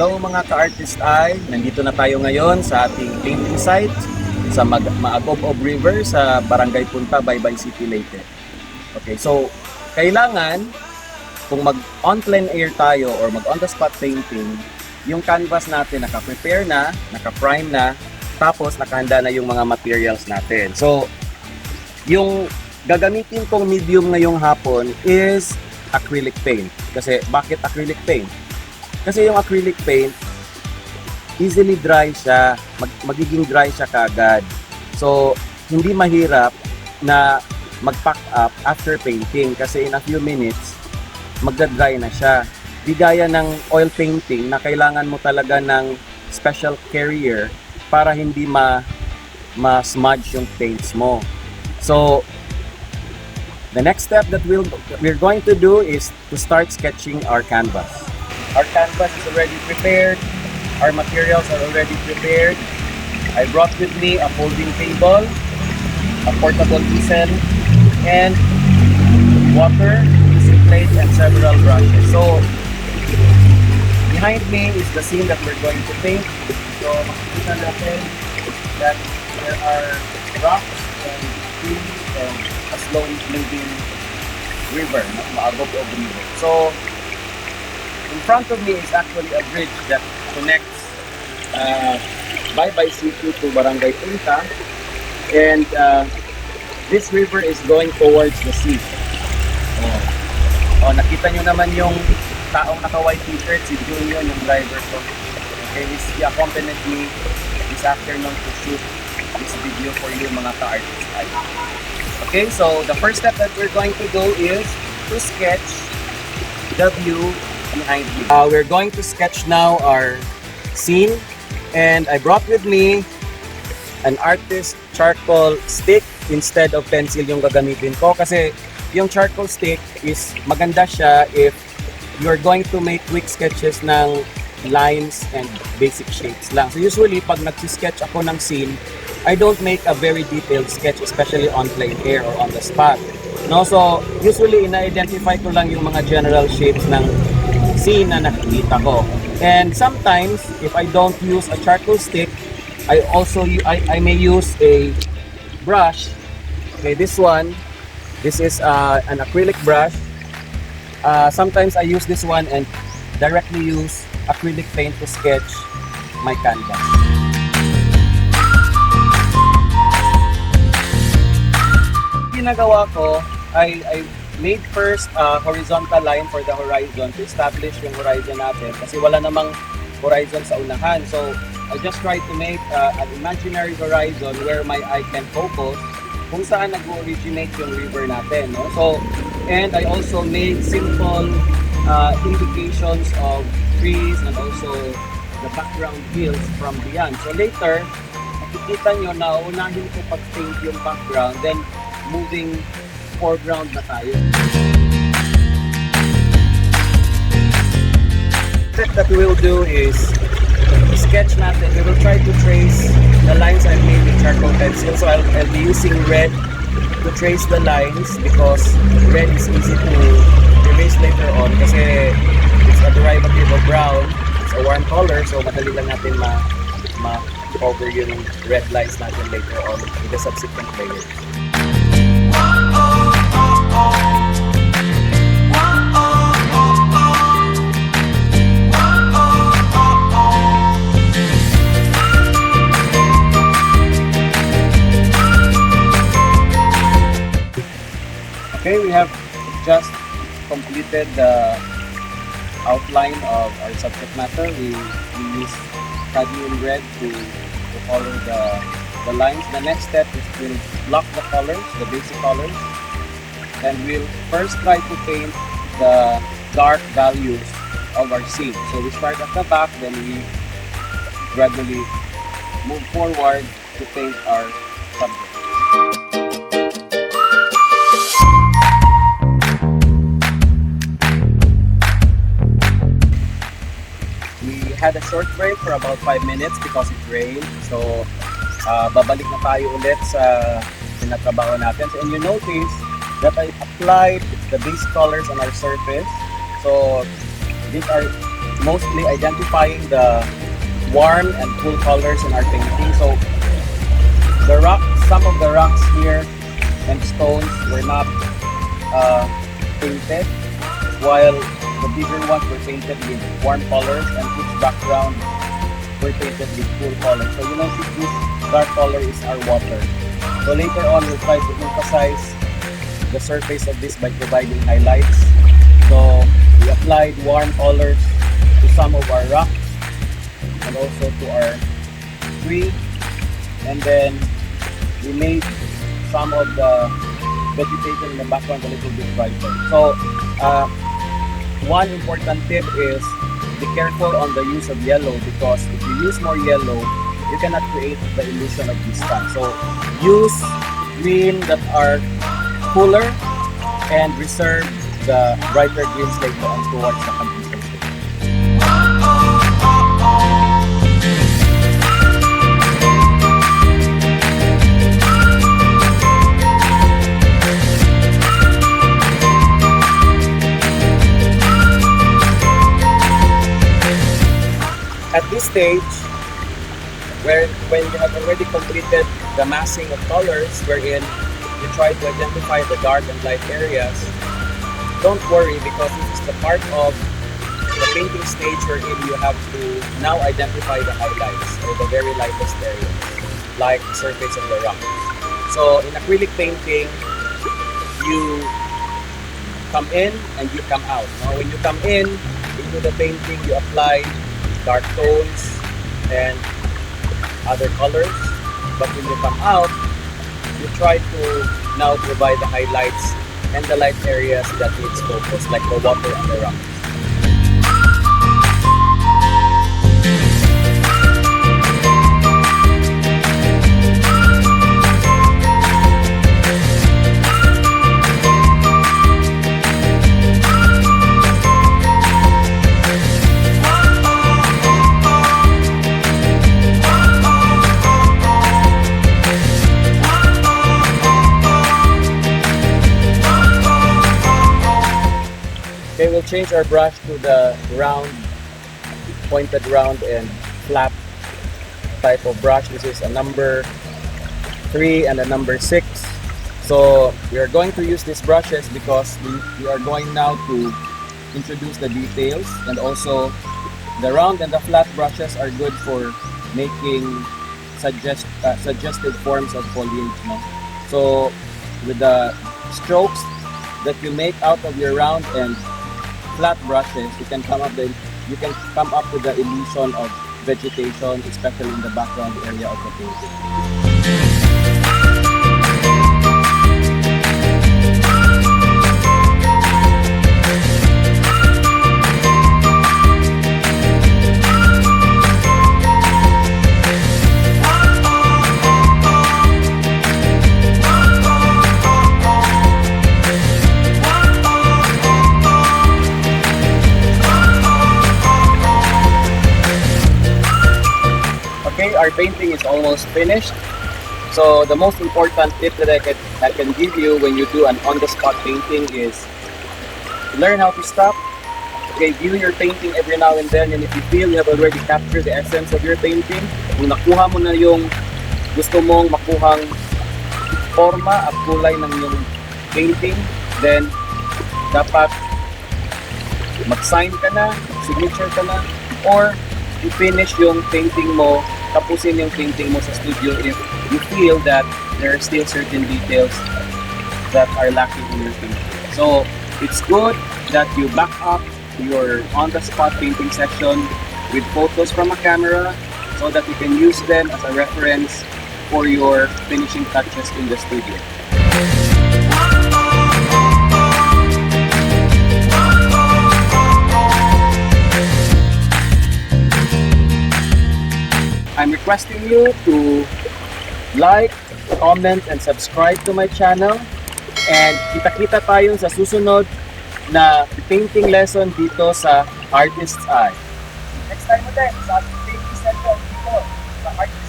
Hello mga ka-artist ay, nandito na tayo ngayon sa ating painting site sa Maagob River sa Barangay Punta, Baybay City, Leyte. Okay, so kailangan kung mag-on plein air tayo or mag-on-the-spot painting, yung canvas natin naka-prepare na, naka-prime na, tapos nakahanda na yung mga materials natin. So, yung gagamitin kong medium ngayong hapon is acrylic paint. Kasi, bakit acrylic paint? Kasi yung acrylic paint, easily dry siya, magiging dry siya kagad. So, hindi mahirap na mag-pack up after painting kasi in a few minutes, magda-dry na siya. Di gaya ng oil painting na kailangan mo talaga ng special carrier para hindi ma-smudge yung paints mo. So, the next step that we're going to do is to start sketching our canvas. Our canvas is already prepared. Our materials are already prepared. I brought with me a folding table, a portable easel, and water, easy plate, and several brushes. So, behind me is the scene that we're going to paint. So, makikita natin that there are rocks and trees and a slowly moving river, Maagob River. So, in front of me is actually a bridge that connects Baybay City to Barangay Punta, and this river is going towards the sea. Nakita nyo naman yung taong naka-white t-shirt, si Junior, yung driver ko. Okay, he accompanied me this afternoon to shoot this video for you mga ka-artist. Okay, so the first step that we're going to do is to sketch the view behind me. We're going to sketch now our scene, and I brought with me an artist charcoal stick instead of pencil yung gagamitin ko kasi yung charcoal stick is maganda siya if you're going to make quick sketches ng lines and basic shapes lang. So usually pag nagsisketch ako ng scene, I don't make a very detailed sketch, especially on plein air or on the spot. No, so usually ina-identify ko lang yung mga general shapes ng scene na nakikita ko. And sometimes, if I don't use a charcoal stick, I may use a brush. Okay, this is an acrylic brush. Sometimes I use this one and directly use acrylic paint to sketch my canvas. Ginagawa ko, I made first a horizontal line for the horizon to establish yung horizon natin kasi wala namang horizon sa unahan. So, I just try to make an imaginary horizon where my eye can focus kung saan nag-originate yung river natin. No? So, and I also made simple indications of trees and also the background hills from beyond. So later, makikita nyo na unahin ko pag-paint yung background, then moving foreground na tayo. The step that we will do is sketch natin. We will try to trace the lines I've made with charcoal pencil. So I'll be using red to trace the lines because red is easy to erase later on kasi it's a derivative of brown. It's a warm color, so madali lang natin ma-cover yung red lines natin later on in the subsequent layers. Okay, we have just completed the outline of our subject matter. We use cadmium red to color the lines. The next step is to block the colors, the basic colors. And we'll first try to paint the dark values of our scene. So we start at the back, then we gradually move forward to paint our subject. We had a short break for about 5 minutes because it rained. So babalik na tayo ulit sa sinatrabaho natin. So, and you notice that I applied the base colors on our surface. So these are mostly identifying the warm and cool colors in our painting. So some of the rocks here and stones were not painted, while the bigger ones were painted with warm colors, and each background were painted with cool colors. So you notice this dark color is our water. So later on, we'll try to emphasize the surface of this by providing highlights. So we applied warm colors to some of our rocks and also to our tree, and then we made some of the vegetation in the background a little bit brighter. So one important tip is be careful on the use of yellow, because if you use more yellow, you cannot create the illusion of distance. So use green that are cooler and reserve the brighter greens later on towards the completion stage. At this stage, when you have already completed the massing of colors, wherein you try to identify the dark and light areas, don't worry, because this is the part of the painting stage wherein you have to now identify the highlights or the very lightest areas, like the surface of the rock. So in acrylic painting, you come in and you come out. Now, when you come in into the painting, you apply dark tones and other colors, but when you come out, you try to now provide the highlights and the light areas that needs focus, like the water and the rock. Okay, we'll change our brush to the round, pointed round and flat type of brush. This is a number 3 and a number 6. So we are going to use these brushes because we are going now to introduce the details, and also the round and the flat brushes are good for making suggested forms of foliage. No? So with the strokes that you make out of your round and flat brushes, you can come up with the illusion of vegetation, especially in the background area of the painting. Okay, our painting is almost finished. So the most important tip that I can give you when you do an on-the-spot painting is learn how to stop. Okay, view your painting every now and then, and if you feel you have already captured the essence of your painting, kung nakuha mo na yung gusto mong makuhang forma at kulay ng yung painting, then dapat mag-sign ka na, signature ka na, or i-finish yung painting mo, tapusin yung painting mo sa studio if you feel that there are still certain details that are lacking in your painting. So it's good that you back up your on-the-spot painting session with photos from a camera so that you can use them as a reference for your finishing touches in the studio. I'm requesting you to like, comment, and subscribe to my channel. And kita-kita tayo sa susunod na painting lesson dito sa Artist's Eye. Next time ulit sa ating painting session dito sa Artist's Eye.